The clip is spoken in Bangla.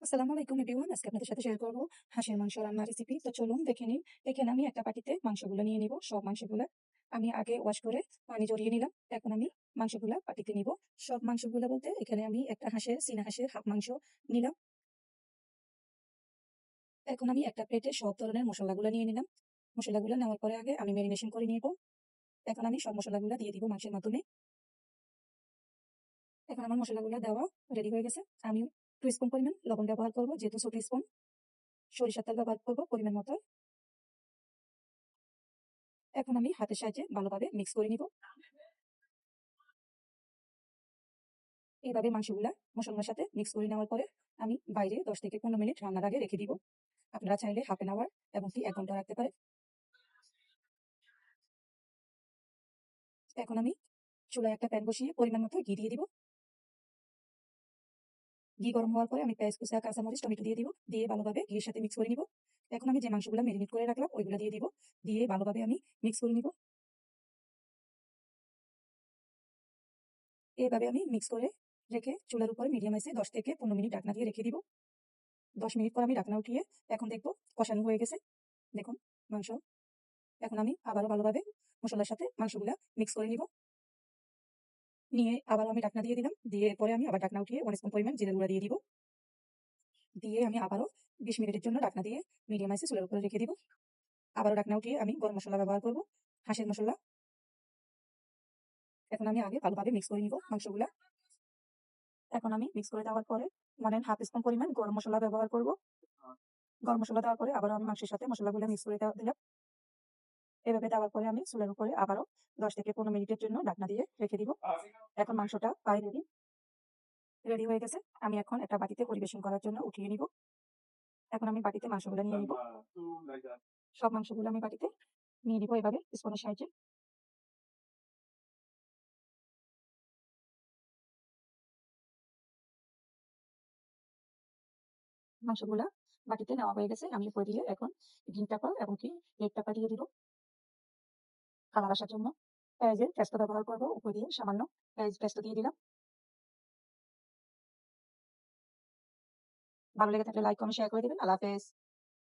আসসালামু আলাইকুম এভরিওয়ান। আজকে আপনাদের সাথে শেয়ার করব হাঁসের মাংস রান্নার রেসিপি। তো চলুন দেখে নিন। এখানে আমি একটা বাটিতে মাংসগুলো নিয়ে নিব। সব মাংসগুলা আমি আগে ওয়াশ করে পানি ঝরিয়ে নিলাম। এখন আমি মাংসগুলা বাটিতে নিব। সব মাংসগুলা বলতে এখানে আমি একটা চীনা হাঁসের হাফ মাংস নিলাম। এখন আমি একটা প্লেটে সব ধরনের মশলাগুলো নিয়ে নিলাম। মশলাগুলো নেওয়ার পরে আগে আমি ম্যারিনেশন করে নিব। এখন আমি সব মশলাগুলো দিয়ে দিব মাংসের মাধ্যমে। এখন আমার মশলাগুলো দেওয়া রেডি হয়ে গেছে। আমি 2 স্পুন পরিমাণ লবণ ব্যবহার করব, যেহেতু ছোট স্পুন। সরিষার তেল ব্যবহার করব পরিমাণ মতো। এখন আমি হাতের সাহায্যে ভালোভাবে মিক্স করে নিব। এইভাবে মাংসগুলা মশলার সাথে মিক্স করে নেওয়ার পরে আমি বাইরে 10 থেকে 15 মিনিট রান্নার আগে রেখে দিব। আপনারা চাইলে হাফ এন আওয়ার এবং কি 1 ঘন্টা রাখতে পারেন। এখন আমি চুলায় একটা প্যান বসিয়ে পরিমাণ মতো ঘি দিয়ে দিব। ঘি গরম হওয়ার পরে আমি পেঁয়াজ কুচা, কাঁচামরিচ, টমেটো দিয়ে দিব। দিয়ে ভালোভাবে ঘিয়ের সাথে মিক্স করে নিব। এখন আমি যে মাংসগুলা ম্যারিনেট করে রাখলাম ওইগুলা দিয়ে দিব। দিয়ে ভালোভাবে আমি মিক্স করে নিব। এইভাবে আমি মিক্স করে রেখে চুলার উপরে মিডিয়াম আঁচে 10 থেকে 15 মিনিট ঢাকনা দিয়ে রেখে দিব। 10 মিনিট পর আমি ঢাকনা উঠিয়ে এখন দেখবো কষানো হয়ে গেছে। দেখুন মাংস। এখন আমি আবারও ভালোভাবে মশলার সাথে মাংসগুলা মিক্স করে নিব। নিয়ে আবারও আমি ঢাকনা দিয়ে দিলাম। দিয়ে পরে আমি আবার ঢাকনা উঠিয়ে 1 স্পুন পরিমাণ জিরার গুঁড়া দিয়ে দিব। দিয়ে আমি আবারও 20 মিনিটের জন্য ঢাকনা দিয়ে মিডিয়াম আঁচে চুলার উপরে রেখে দিব। আবারও ঢাকনা উঠিয়ে আমি গরম মসলা ব্যবহার করব, হাঁসের মসলা। এখন আমি আগে ভালোভাবে মিক্স করে নিব মাংসগুলা। এখন আমি মিক্স করে দেওয়ার পরে মানে হাফ স্পুন পরিমাণ গরম মসলা ব্যবহার করব। গরম মসলা দেওয়ার পরে আবারও আমি মাংসের সাথে মশলাগুলো মিক্স করে দিলাম। এভাবে দেওয়ার পরে আমি চুলার উপরে আবারও 10 থেকে 15 মিনিটের জন্য ঢাকনা দিয়ে রেখে দিব। এখন মাংসটা প্রায় রেডি হয়ে গেছে। আমি এখন একটা বাটিতে পরিবেশন করার জন্য উঠিয়ে নিব। এখন আমি বাটিতে মাংসগুলো নিয়ে নিব। সব মাংসগুলো আমি বাটিতে নিয়ে নিব এভাবে স্পুনের সাহায্যে। মাংসগুলা বাটিতে নেওয়া হয়ে গেছে। আমি উপর দিয়ে এখন গ্রিন পেপার এবং কি রেড পেপার দিয়ে দিব কালার আসার জন্য। পেঁয়াজের পেস্ট ব্যবহার করব, উপর দিয়ে সামান্য পেঁয়াজ পেস্ট দিয়ে দিলাম। ভালো লেগে থাকলে লাইক কমেন্ট শেয়ার করে দিবেন। আল্লাহ হাফেজ।